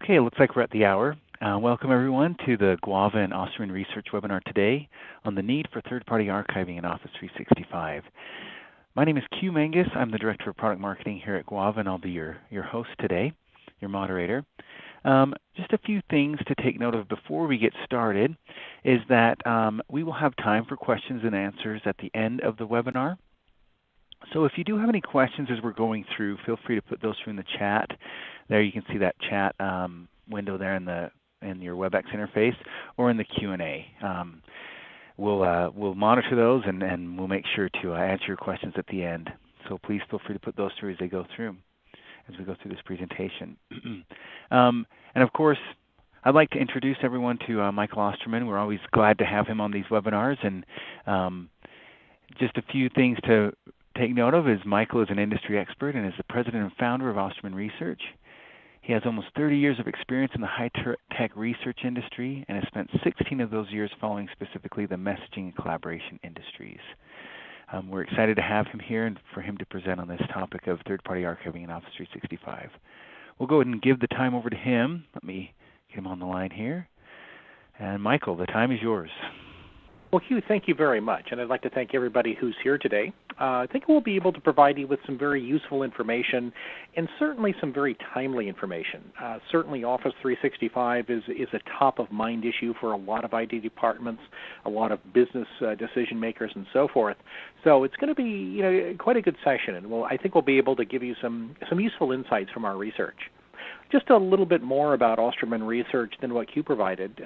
Okay, it looks like we're at the hour. Welcome everyone to the Guava and Osterman Research webinar today on the need for third-party archiving in Office 365. My name is Q Mangus. I'm the Director of Product Marketing here at Guava, and I'll be your host today, your moderator. Just a few things to take note of before we get started is that we will have time for questions and answers at the end of the webinar. So if you do have any questions as we're going through, feel free to put those through in the chat. There you can see that chat window there in your WebEx interface, or in the Q&A. We'll monitor those and we'll make sure to answer your questions at the end. So please feel free to put those through as we go through this presentation. And of course, I'd like to introduce everyone to Michael Osterman. We're always glad to have him on these webinars. And just a few things to take note of is Michael is an industry expert and is the president and founder of Osterman Research. He has almost 30 years of experience in the high-tech research industry and has spent 16 of those years following specifically the messaging and collaboration industries. We're excited to have him here and for him to present on this topic of third-party archiving in Office 365. We'll go ahead and give the time over to him. Let me get him on the line here. And Michael, the time is yours. Well, Hugh, thank you very much, and I'd like to thank everybody who's here today. I think we'll be able to provide you with some very useful information and certainly some very timely information. Certainly Office 365 is a top-of-mind issue for a lot of IT departments, a lot of business decision makers, and so forth. So it's going to be quite a good session, and I think we'll be able to give you some useful insights from our research. Just a little bit more about Osterman Research than what Hugh provided.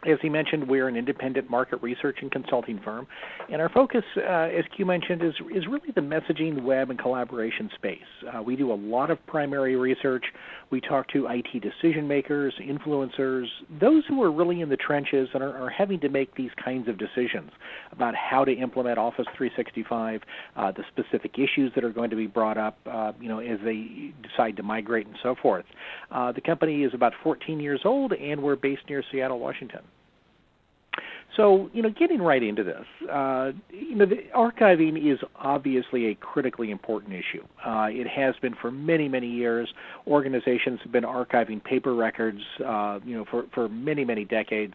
As he mentioned, we're an independent market research and consulting firm, and our focus, as Q mentioned, is really the messaging, web, and collaboration space. We do a lot of primary research. We talk to IT decision makers, influencers, those who are really in the trenches and are having to make these kinds of decisions about how to implement Office 365, the specific issues that are going to be brought up, as they decide to migrate and so forth. The company is about 14 years old, and we're based near Seattle, Washington. So, getting right into this, the archiving is obviously a critically important issue. It has been for many, many years. Organizations have been archiving paper records, for many, many decades,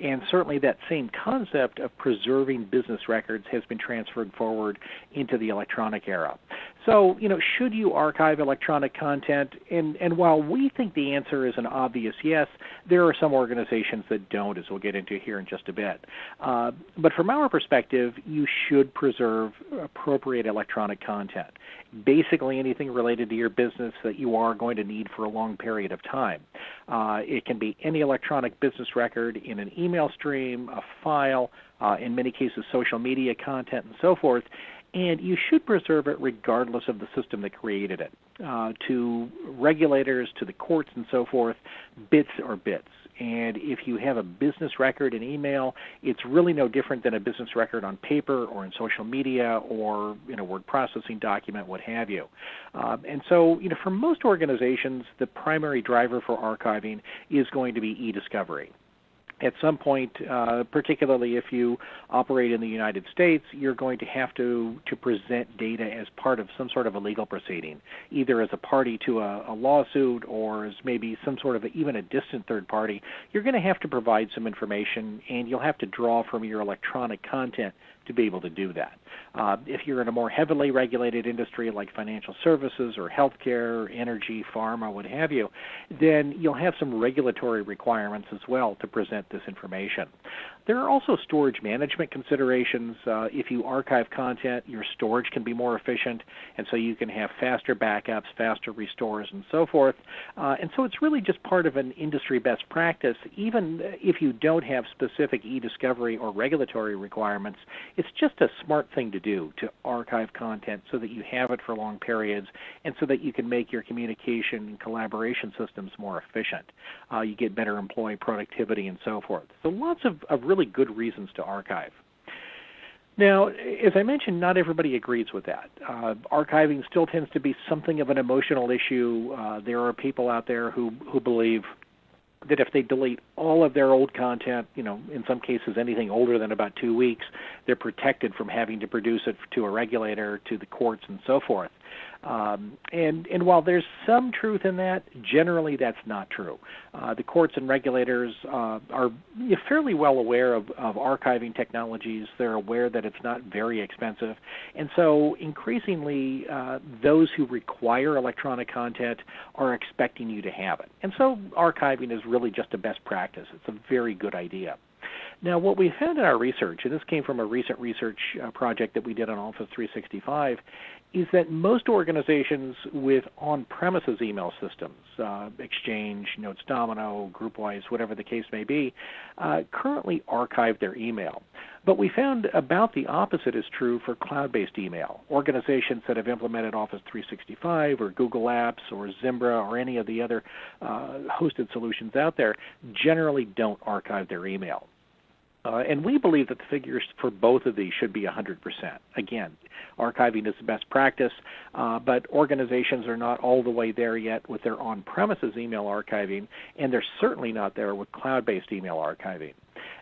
and certainly that same concept of preserving business records has been transferred forward into the electronic era. So, should you archive electronic content? And while we think the answer is an obvious yes, there are some organizations that don't, as we'll get into here in just a bit. But from our perspective, you should preserve appropriate electronic content. Basically anything related to your business that you are going to need for a long period of time. It can be any electronic business record in an email stream, a file, in many cases social media content, and so forth. And you should preserve it regardless of the system that created it. To regulators, to the courts, and so forth, bits are bits. And if you have a business record in email, it's really no different than a business record on paper or in social media or in a word processing document, what have you. And so, for most organizations, the primary driver for archiving is going to be e-discovery. At some point, particularly if you operate in the United States, you're going to have to present data as part of some sort of a legal proceeding, either as a party to a lawsuit or as maybe some sort of even a distant third party. You're going to have to provide some information, and you'll have to draw from your electronic content to be able to do that. If you're in a more heavily regulated industry like financial services or healthcare, energy, pharma, what have you, then you'll have some regulatory requirements as well to present this information. There are also storage management considerations. If you archive content, your storage can be more efficient, and so you can have faster backups, faster restores, and so forth. And so it's really just part of an industry best practice. Even if you don't have specific e-discovery or regulatory requirements, it's just a smart thing to do to archive content so that you have it for long periods and so that you can make your communication and collaboration systems more efficient. You get better employee productivity and so forth. So lots of really good reasons to archive. Now, as I mentioned, not everybody agrees with that. Archiving still tends to be something of an emotional issue. There are people out there who believe that if they delete all of their old content, in some cases anything older than about 2 weeks, they're protected from having to produce it to a regulator, to the courts, and so forth. And while there's some truth in that, generally that's not true. The courts and regulators are fairly well aware of archiving technologies. They're aware that it's not very expensive. And so increasingly, those who require electronic content are expecting you to have it. And so archiving is really just a best practice. It's a very good idea. Now, what we found in our research, and this came from a recent research project that we did on Office 365, is that most organizations with on-premises email systems, Exchange, Notes Domino, GroupWise, whatever the case may be, currently archive their email. But we found about the opposite is true for cloud-based email. Organizations that have implemented Office 365 or Google Apps or Zimbra or any of the other hosted solutions out there generally don't archive their email. And we believe that the figures for both of these should be 100%. Again, archiving is the best practice, but organizations are not all the way there yet with their on-premises email archiving, and they're certainly not there with cloud-based email archiving.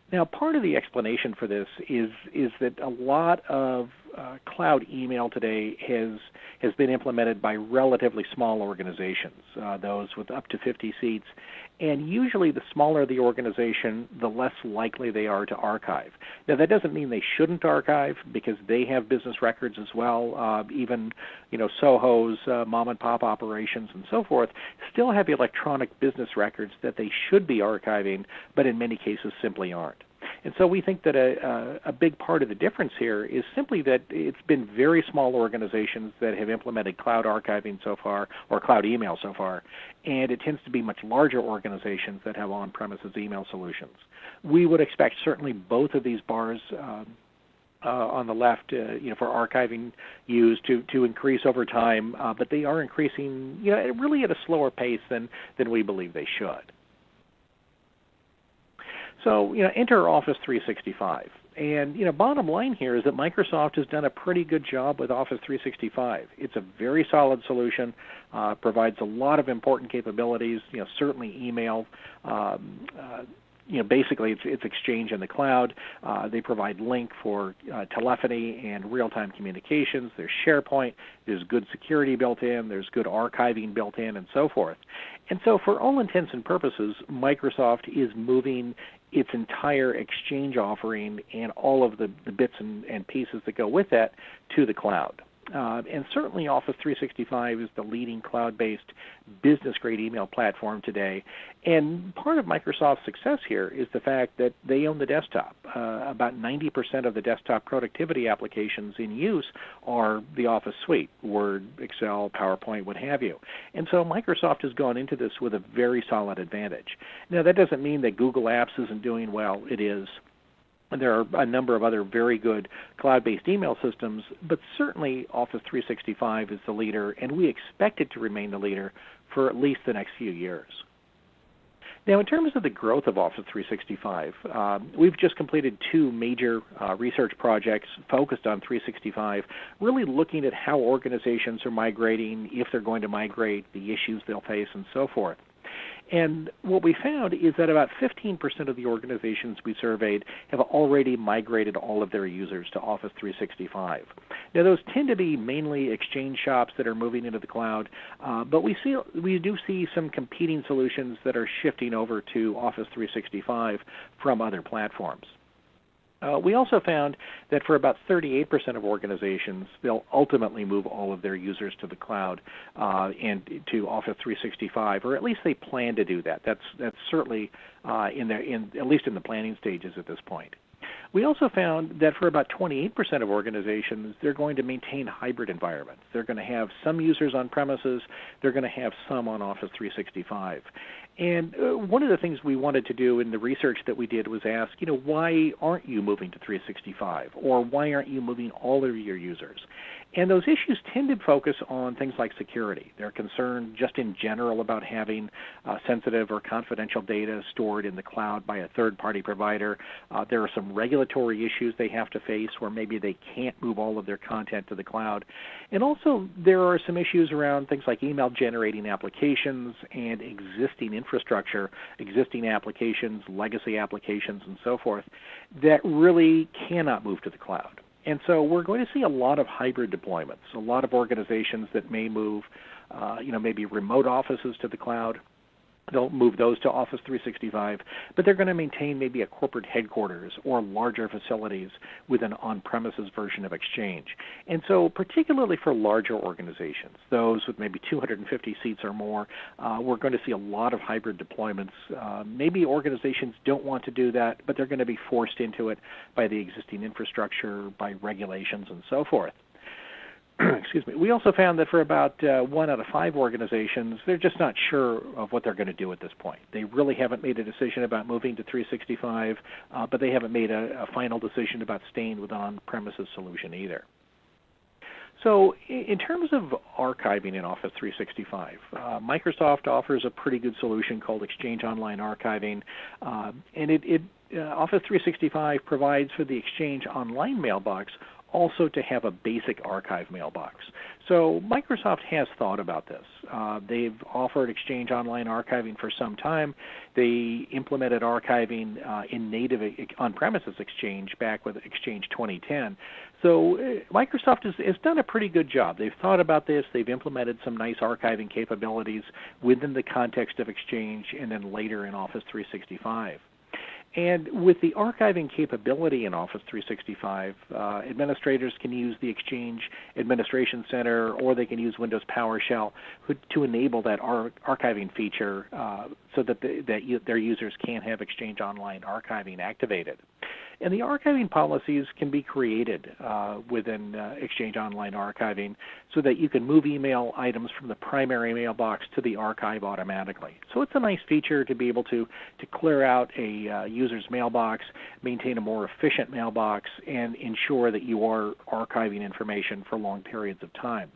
Now, part of the explanation for this is that a lot of cloud email today has been implemented by relatively small organizations, those with up to 50 seats, and usually the smaller the organization, the less likely they are to archive. Now, that doesn't mean they shouldn't archive, because they have business records as well. Even, Soho's, mom and pop operations and so forth still have electronic business records that they should be archiving, but in many cases simply aren't. And so we think that a big part of the difference here is simply that it's been very small organizations that have implemented cloud archiving so far, or cloud email so far, and it tends to be much larger organizations that have on-premises email solutions. We would expect certainly both of these bars on the left, for archiving use to increase over time, but they are increasing, really at a slower pace than we believe they should. So, enter Office 365. And, bottom line here is that Microsoft has done a pretty good job with Office 365. It's a very solid solution, provides a lot of important capabilities, certainly email. Basically it's Exchange in the cloud. They provide Link for telephony and real-time communications. There's SharePoint. There's good security built in. There's good archiving built in, and so forth. And so for all intents and purposes, Microsoft is moving its entire Exchange offering and all of the bits and pieces that go with that to the cloud. And certainly Office 365 is the leading cloud-based business-grade email platform today. And part of Microsoft's success here is the fact that they own the desktop. About 90% of the desktop productivity applications in use are the Office suite, Word, Excel, PowerPoint, what have you. And so Microsoft has gone into this with a very solid advantage. Now, that doesn't mean that Google Apps isn't doing well. It is. There are a number of other very good cloud-based email systems, but certainly Office 365 is the leader, and we expect it to remain the leader for at least the next few years. Now, in terms of the growth of Office 365, we've just completed two major research projects focused on 365, really looking at how organizations are migrating, if they're going to migrate, the issues they'll face, and so forth. And what we found is that about 15% of the organizations we surveyed have already migrated all of their users to Office 365. Now, those tend to be mainly Exchange shops that are moving into the cloud, but we do see some competing solutions that are shifting over to Office 365 from other platforms. We also found that for about 38% of organizations, they'll ultimately move all of their users to the cloud and to Office 365, or at least they plan to do that. That's certainly at least in the planning stages at this point. We also found that for about 28% of organizations, they're going to maintain hybrid environments. They're going to have some users on premises. They're going to have some on Office 365. And one of the things we wanted to do in the research that we did was ask, why aren't you moving to 365? Or why aren't you moving all of your users? And those issues tend to focus on things like security. They're concerned just in general about having sensitive or confidential data stored in the cloud by a third-party provider. There are some regulatory issues they have to face where maybe they can't move all of their content to the cloud. And also there are some issues around things like email-generating applications and existing infrastructure, existing applications, legacy applications, and so forth, that really cannot move to the cloud. And so we're going to see a lot of hybrid deployments, a lot of organizations that may move, maybe remote offices to the cloud. They'll move those to Office 365, but they're going to maintain maybe a corporate headquarters or larger facilities with an on-premises version of Exchange. And so particularly for larger organizations, those with maybe 250 seats or more, we're going to see a lot of hybrid deployments. Maybe organizations don't want to do that, but they're going to be forced into it by the existing infrastructure, by regulations, and so forth. Excuse me. We also found that for about 1 out of 5 organizations, they're just not sure of what they're going to do at this point. They really haven't made a decision about moving to 365, but they haven't made a final decision about staying with an on-premises solution either. So in terms of archiving in Office 365, Microsoft offers a pretty good solution called Exchange Online Archiving, and Office 365 provides for the Exchange Online mailbox also to have a basic archive mailbox. So Microsoft has thought about this. They've offered Exchange Online Archiving for some time. They implemented archiving in native on-premises Exchange back with Exchange 2010. So Microsoft has done a pretty good job. They've thought about this. They've implemented some nice archiving capabilities within the context of Exchange and then later in Office 365. And with the archiving capability in Office 365, administrators can use the Exchange Administration Center, or they can use Windows PowerShell to enable that archiving feature so that their users can have Exchange Online Archiving activated. And the archiving policies can be created within Exchange Online Archiving so that you can move email items from the primary mailbox to the archive automatically. So it's a nice feature to be able to clear out a user's mailbox, maintain a more efficient mailbox, and ensure that you are archiving information for long periods of time.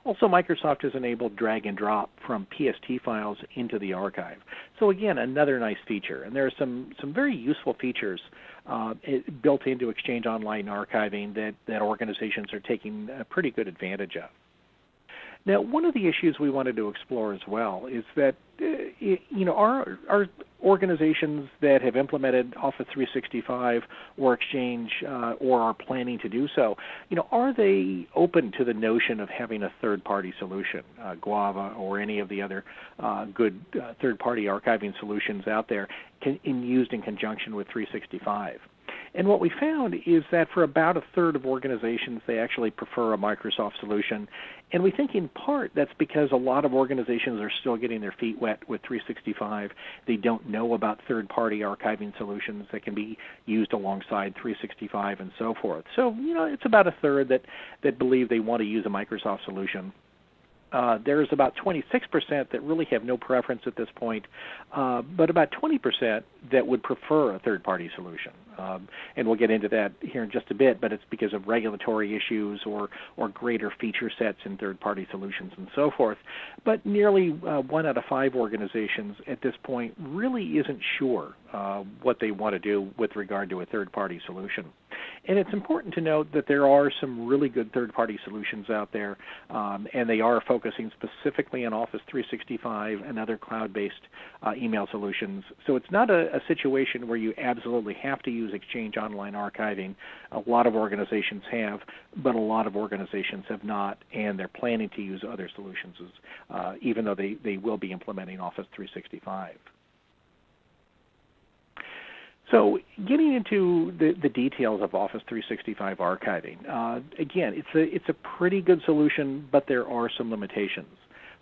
Also, Microsoft has enabled drag and drop from PST files into the archive. So again, another nice feature. And there are some very useful features built into Exchange Online Archiving that organizations are taking a pretty good advantage of. Now, one of the issues we wanted to explore as well is that, our organizations that have implemented Office 365 or Exchange or are planning to do so, are they open to the notion of having a third-party solution, Guava or any of the other good third-party archiving solutions out there used in conjunction with 365? And what we found is that for about a third of organizations, they actually prefer a Microsoft solution. And we think in part that's because a lot of organizations are still getting their feet wet with 365. They don't know about third-party archiving solutions that can be used alongside 365 and so forth. So, it's about a third that believe they want to use a Microsoft solution. There's about 26% that really have no preference at this point, but about 20% that would prefer a third-party solution. And we'll get into that here in just a bit, but it's because of regulatory issues or greater feature sets in third-party solutions and so forth. But nearly 1 out of 5 organizations at this point really isn't sure what they want to do with regard to a third-party solution. And it's important to note that there are some really good third-party solutions out there, and they are focusing specifically on Office 365 and other cloud-based email solutions. So it's not a situation where you absolutely have to use Exchange Online Archiving. A lot of organizations have, but a lot of organizations have not, and they're planning to use other solutions, even though they will be implementing Office 365. So getting into the details of Office 365 archiving, again, it's a pretty good solution, but there are some limitations.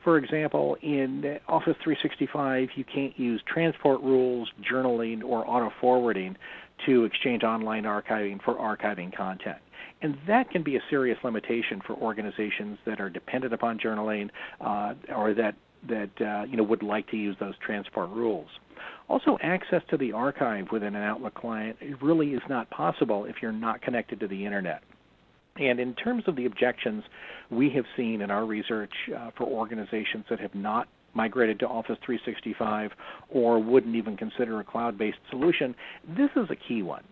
For example, in Office 365, you can't use transport rules, journaling, or auto-forwarding to Exchange Online Archiving for archiving content. And that can be a serious limitation for organizations that are dependent upon journaling or that would like to use those transport rules. Also, access to the archive within an Outlook client really is not possible if you're not connected to the Internet. And in terms of the objections we have seen in our research for organizations that have not migrated to Office 365 or wouldn't even consider a cloud-based solution, this is a key one.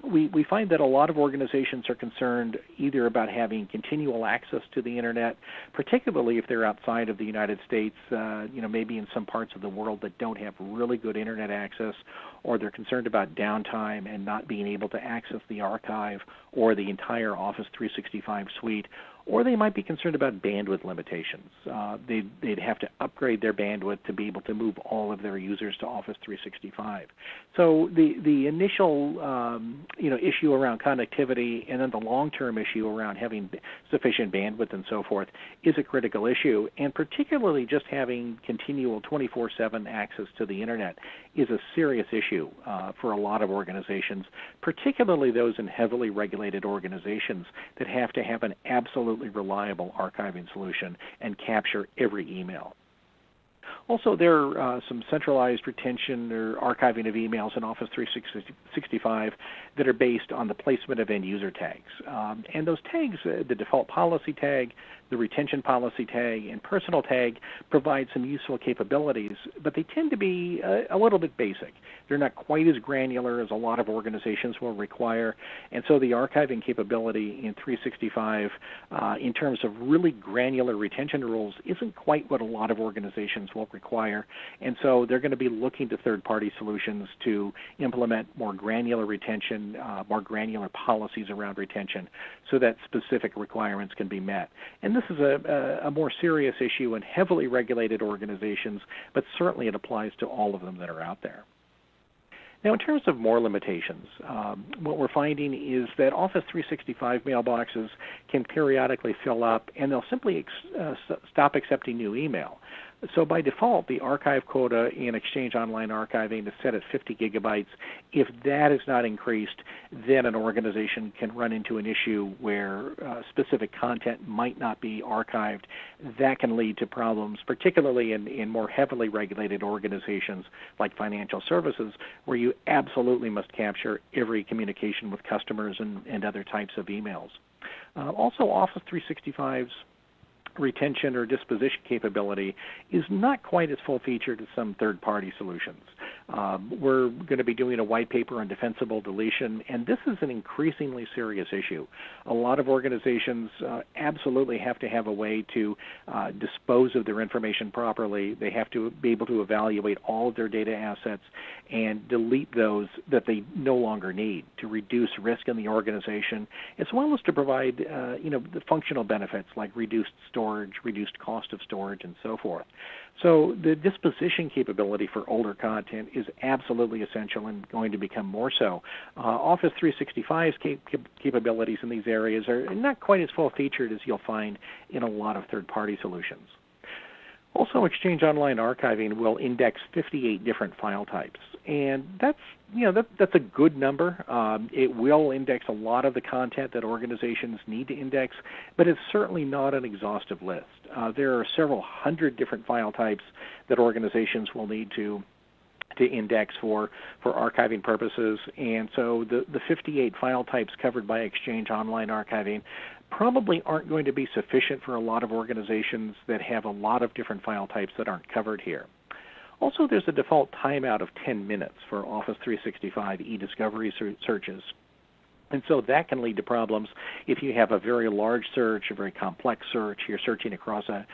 We find that a lot of organizations are concerned either about having continual access to the Internet, particularly if they're outside of the United States, maybe in some parts of the world that don't have really good Internet access, or they're concerned about downtime and not being able to access the archive or the entire Office 365 suite, or they might be concerned about bandwidth limitations. They'd have to upgrade their bandwidth to be able to move all of their users to Office 365. So the initial issue around connectivity and then the long-term issue around having sufficient bandwidth and so forth is a critical issue, and particularly just having continual 24/7 access to the Internet is a serious issue for a lot of organizations, particularly those in heavily regulated organizations that have to have an absolutely reliable archiving solution and capture every email. Also, there are some centralized retention or archiving of emails in Office 365 that are based on the placement of end-user tags. And those tags, the default policy tag, the retention policy tag, and personal tag, provide some useful capabilities, but they tend to be a little bit basic. They're not quite as granular as a lot of organizations will require, and so the archiving capability in 365 in terms of really granular retention rules isn't quite what a lot of organizations will require, and so they're going to be looking to third-party solutions to implement more granular retention, more granular policies around retention so that specific requirements can be met. And this is a more serious issue in heavily regulated organizations, but certainly it applies to all of them that are out there. Now, in terms of more limitations, what we're finding is that Office 365 mailboxes can periodically fill up, and they'll simply stop accepting new email. So by default, the archive quota in Exchange Online Archiving is set at 50 gigabytes. If that is not increased, then an organization can run into an issue where specific content might not be archived. That can lead to problems, particularly in more heavily regulated organizations like financial services, where you absolutely must capture every communication with customers and other types of emails. Also, Office 365's retention or disposition capability is not quite as full-featured as some third-party solutions. We're going to be doing a white paper on defensible deletion, and this is an increasingly serious issue. A lot of organizations absolutely have to have a way to dispose of their information properly. They have to be able to evaluate all of their data assets and delete those that they no longer need to reduce risk in the organization, as well as to provide the functional benefits like reduced storage, reduced cost of storage, and so forth. So the disposition capability for older content is absolutely essential and going to become more so. Office 365's capabilities in these areas are not quite as full-featured as you'll find in a lot of third-party solutions. Also, Exchange Online Archiving will index 58 different file types, and that's a good number. It will index a lot of the content that organizations need to index, but it's certainly not an exhaustive list. There are several hundred different file types that organizations will need to index for archiving purposes, and so the 58 file types covered by Exchange Online Archiving probably aren't going to be sufficient for a lot of organizations that have a lot of different file types that aren't covered here. Also, there's a default timeout of 10 minutes for Office 365 e-discovery searches. And so that can lead to problems if you have a very large search, a very complex search, you're searching across a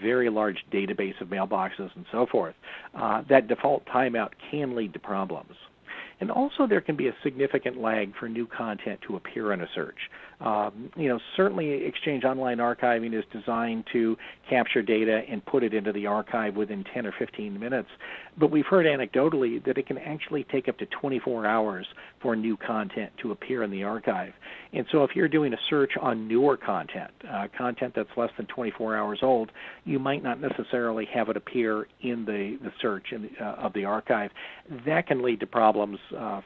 very large database of mailboxes and so forth. That default timeout can lead to problems. And also there can be a significant lag for new content to appear in a search. Certainly Exchange Online Archiving is designed to capture data and put it into the archive within 10 or 15 minutes, but we've heard anecdotally that it can actually take up to 24 hours for new content to appear in the archive. And so if you're doing a search on newer content, content that's less than 24 hours old, you might not necessarily have it appear in the search of the archive. That can lead to problems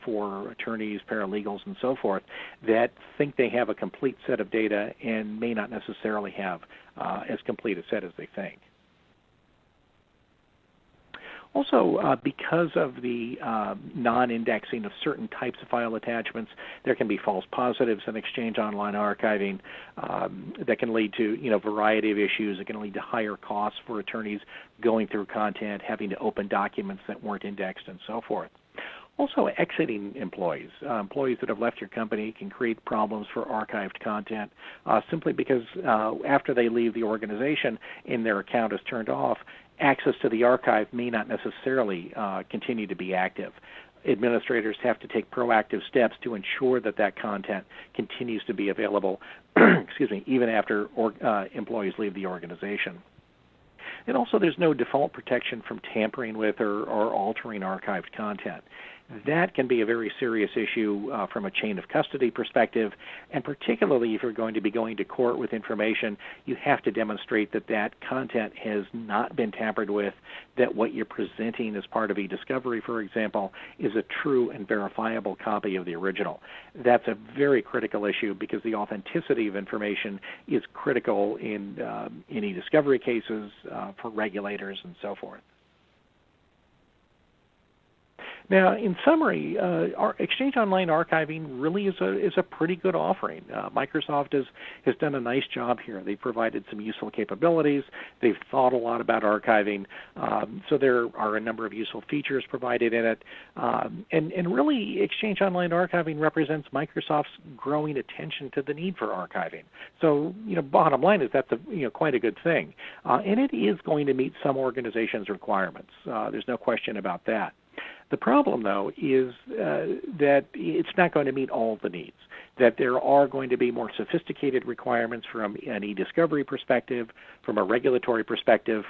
for attorneys, paralegals, and so forth that think they have a complete set of data and may not necessarily have as complete a set as they think. Also, because of the non-indexing of certain types of file attachments, there can be false positives in Exchange Online archiving that can lead to a variety of issues. It can lead to higher costs for attorneys going through content, having to open documents that weren't indexed, and so forth. Also, exiting employees. Employees that have left your company can create problems for archived content simply because after they leave the organization and their account is turned off, access to the archive may not necessarily continue to be active. Administrators have to take proactive steps to ensure that that content continues to be available even after employees leave the organization. And also, there's no default protection from tampering with or altering archived content. That can be a very serious issue from a chain of custody perspective, and particularly if you're going to be going to court with information, you have to demonstrate that that content has not been tampered with, that what you're presenting as part of e-discovery, for example, is a true and verifiable copy of the original. That's a very critical issue because the authenticity of information is critical in e-discovery cases for regulators and so forth. Now, in summary, our Exchange Online archiving really is a pretty good offering. Microsoft has done a nice job here. They've provided some useful capabilities. They've thought a lot about archiving. So there are a number of useful features provided in it. And really, Exchange Online archiving represents Microsoft's growing attention to the need for archiving. So, bottom line is that's quite a good thing. And it is going to meet some organizations' requirements. There's no question about that. The problem, though, is that it's not going to meet all of the needs, that there are going to be more sophisticated requirements from an e-discovery perspective, from a regulatory perspective,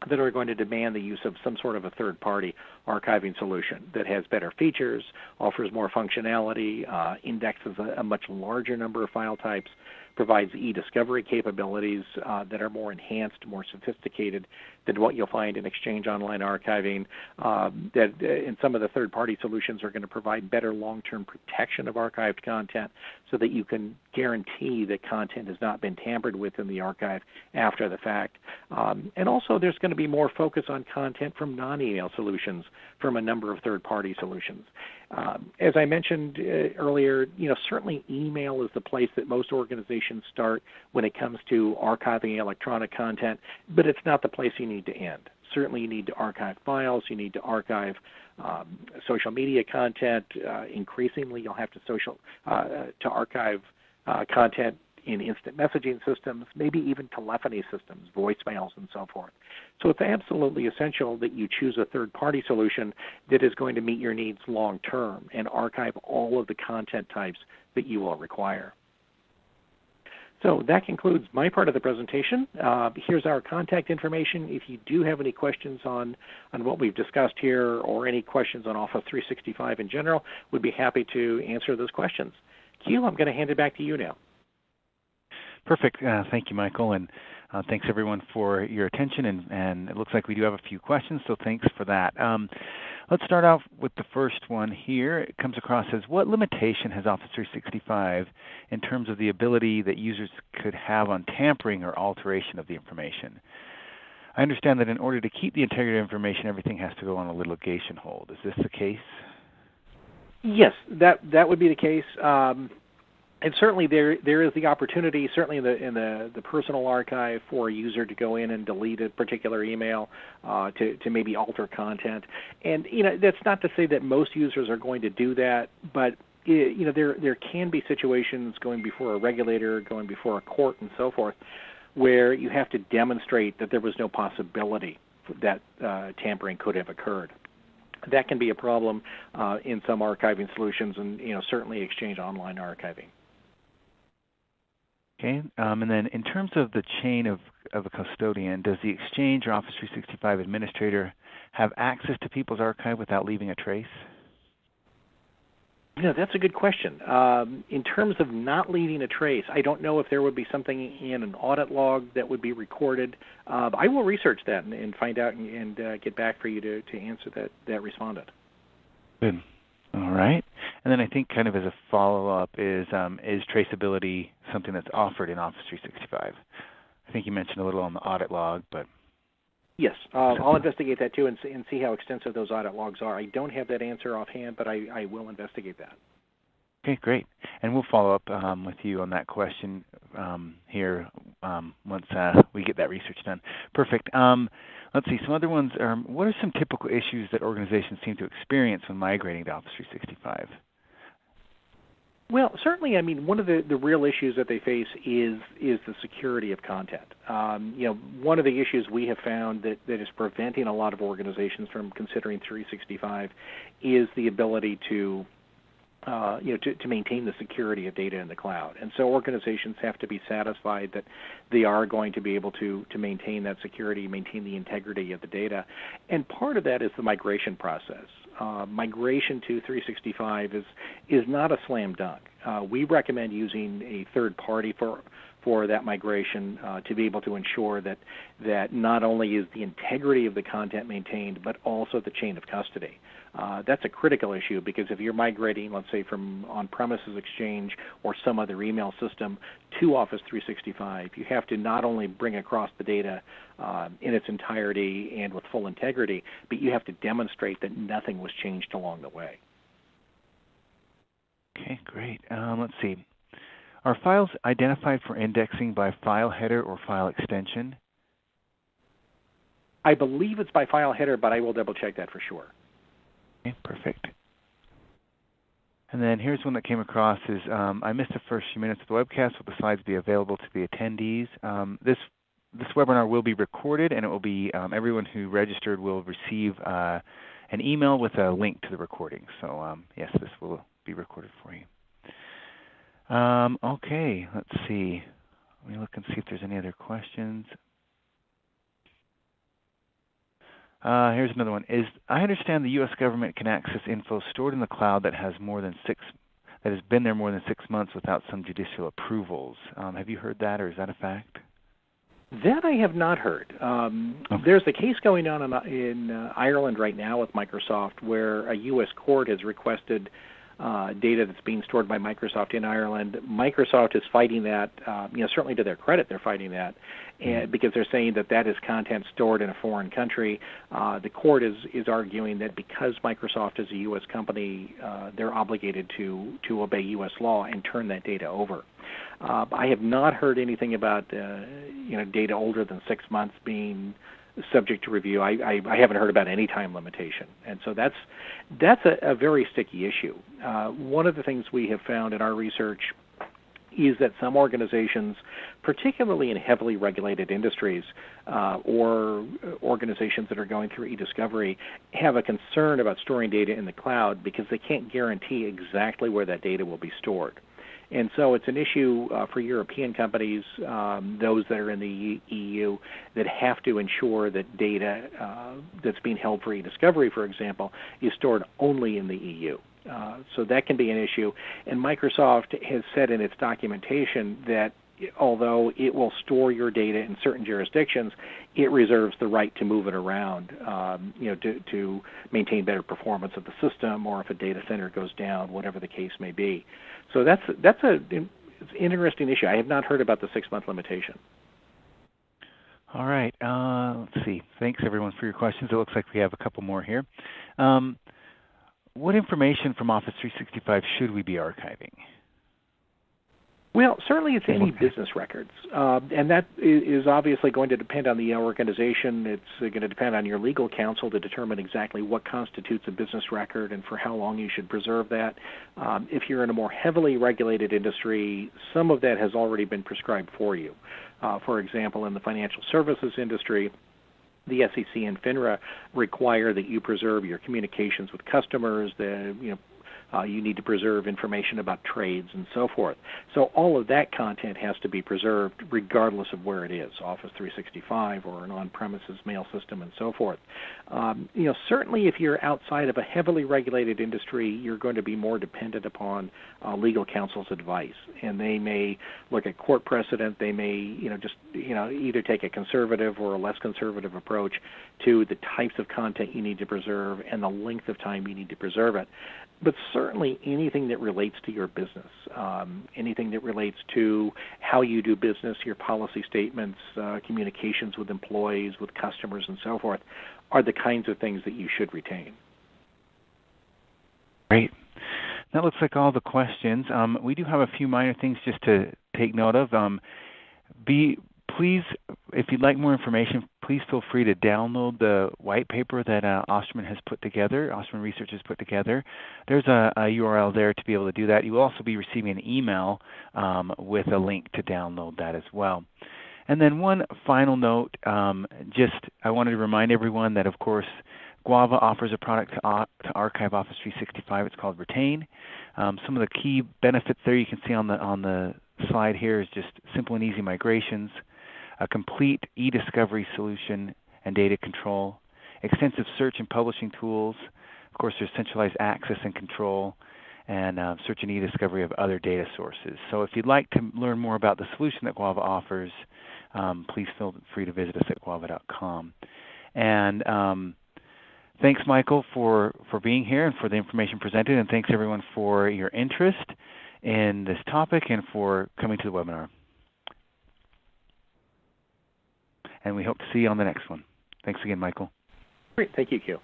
that are going to demand the use of some sort of a third-party archiving solution that has better features, offers more functionality, indexes a much larger number of file types, provides e-discovery capabilities that are more enhanced, more sophisticated than what you'll find in Exchange Online archiving. That in some of the third-party solutions are going to provide better long-term protection of archived content so that you can guarantee that content has not been tampered with in the archive after the fact. And also there's going to be more focus on content from non-email solutions from a number of third-party solutions. As I mentioned earlier, certainly email is the place that most organizations start when it comes to archiving electronic content, but it's not the place you need to end. Certainly you need to archive files, you need to archive social media content. Increasingly you'll have to archive content in instant messaging systems, maybe even telephony systems, voicemails, and so forth. So it's absolutely essential that you choose a third-party solution that is going to meet your needs long-term and archive all of the content types that you will require. So that concludes my part of the presentation. Here's our contact information. If you do have any questions on what we've discussed here or any questions on Office 365 in general, we'd be happy to answer those questions. Q, I'm going to hand it back to you now. Perfect. Thank you, Michael, and thanks everyone for your attention. And it looks like we do have a few questions, so thanks for that. Let's start off with the first one here. It comes across as, what limitation has Office 365 in terms of the ability that users could have on tampering or alteration of the information? I understand that in order to keep the integrity of information, everything has to go on a litigation hold. Is this the case? Yes, that would be the case. And certainly there is the opportunity, certainly in the personal archive, for a user to go in and delete a particular email to maybe alter content. And that's not to say that most users are going to do that, but there can be situations going before a regulator, going before a court, and so forth, where you have to demonstrate that there was no possibility that tampering could have occurred. That can be a problem in some archiving solutions, and certainly Exchange Online archiving. Okay, and then in terms of the chain of a custodian, does the Exchange or Office 365 administrator have access to people's archive without leaving a trace? That's a good question. In terms of not leaving a trace, I don't know if there would be something in an audit log that would be recorded. I will research that and find out and get back for you to answer that respondent. Good. All right. And then I think kind of as a follow-up is traceability something that's offered in Office 365? I think you mentioned a little on the audit log, but... Yes, I'll investigate that too and see how extensive those audit logs are. I don't have that answer offhand, but I will investigate that. Okay, great. And we'll follow up with you on that question here once we get that research done. Perfect. Let's see, some other ones. What are some typical issues that organizations seem to experience when migrating to Office 365? Well, certainly, I mean, one of the real issues that they face is the security of content. One of the issues we have found that is preventing a lot of organizations from considering 365 is the ability to maintain the security of data in the cloud. And so organizations have to be satisfied that they are going to be able to maintain that security, maintain the integrity of the data. And part of that is the migration process. Migration to 365 is not a slam dunk. We recommend using a third party for that migration to be able to ensure that not only is the integrity of the content maintained, but also the chain of custody. That's a critical issue because if you're migrating, let's say, from on-premises Exchange or some other email system to Office 365, you have to not only bring across the data in its entirety and with full integrity, but you have to demonstrate that nothing was changed along the way. Okay, great. Let's see. Are files identified for indexing by file header or file extension? I believe it's by file header, but I will double-check that for sure. Okay, perfect. And then here's one that came across is, I missed the first few minutes of the webcast. Will the slides be available to the attendees? This webinar will be recorded, and it will be everyone who registered will receive an email with a link to the recording. So yes, this will be recorded for you. Okay, let's see. Let me look and see if there's any other questions. Here's another one. I understand the U.S. government can access info stored in the cloud that has been there more than 6 months without some judicial approvals. Have you heard that, or is that a fact? That I have not heard. Okay. There's a case going on in Ireland right now with Microsoft where a U.S. court has requested data that's being stored by Microsoft in Ireland. Microsoft is fighting that. Certainly to their credit, they're fighting that, and because they're saying that is content stored in a foreign country. The court is arguing that because Microsoft is a U.S. company, they're obligated to obey U.S. law and turn that data over. I have not heard anything about data older than 6 months being subject to review. I haven't heard about any time limitation, and so that's a very sticky issue. One of the things we have found in our research is that some organizations, particularly in heavily regulated industries or organizations that are going through e-discovery, have a concern about storing data in the cloud because they can't guarantee exactly where that data will be stored. And so it's an issue for European companies, those that are in the EU, that have to ensure that data that's being held for e-discovery, for example, is stored only in the EU. So that can be an issue. And Microsoft has said in its documentation that although it will store your data in certain jurisdictions, it reserves the right to move it around, to maintain better performance of the system, or if a data center goes down, whatever the case may be. So that's an interesting issue. I have not heard about the 6-month limitation. All right. Let's see. Thanks, everyone, for your questions. It looks like we have a couple more here. What information from Office 365 should we be archiving? Well, certainly it's any business records, and that is obviously going to depend on the organization. It's going to depend on your legal counsel to determine exactly what constitutes a business record and for how long you should preserve that. If you're in a more heavily regulated industry, some of that has already been prescribed for you. For example, in the financial services industry, the SEC and FINRA require that you preserve your communications with customers, you need to preserve information about trades and so forth. So all of that content has to be preserved regardless of where it is, Office 365 or an on-premises mail system and so forth. Certainly if you're outside of a heavily regulated industry, you're going to be more dependent upon legal counsel's advice. And they may look at court precedent. They may either take a conservative or a less conservative approach to the types of content you need to preserve and the length of time you need to preserve it. But certainly anything that relates to your business, anything that relates to how you do business, your policy statements, communications with employees, with customers, and so forth, are the kinds of things that you should retain. Great. That looks like all the questions. We do have a few minor things just to take note of. Please, if you'd like more information, please feel free to download the white paper that Osterman has put together, Osterman Research has put together. There's a URL there to be able to do that. You will also be receiving an email with a link to download that as well. And then one final note, I wanted to remind everyone that, of course, Guava offers a product to archive Office 365. It's called Retain. Some of the key benefits there you can see on the slide here is just simple and easy migrations, a complete e-discovery solution and data control, extensive search and publishing tools. Of course, there's centralized access and control, and search and e-discovery of other data sources. So if you'd like to learn more about the solution that Guava offers, please feel free to visit us at guava.com. And thanks, Michael, for being here and for the information presented, and thanks everyone for your interest in this topic and for coming to the webinar. And we hope to see you on the next one. Thanks again, Michael. Great. Thank you, Q.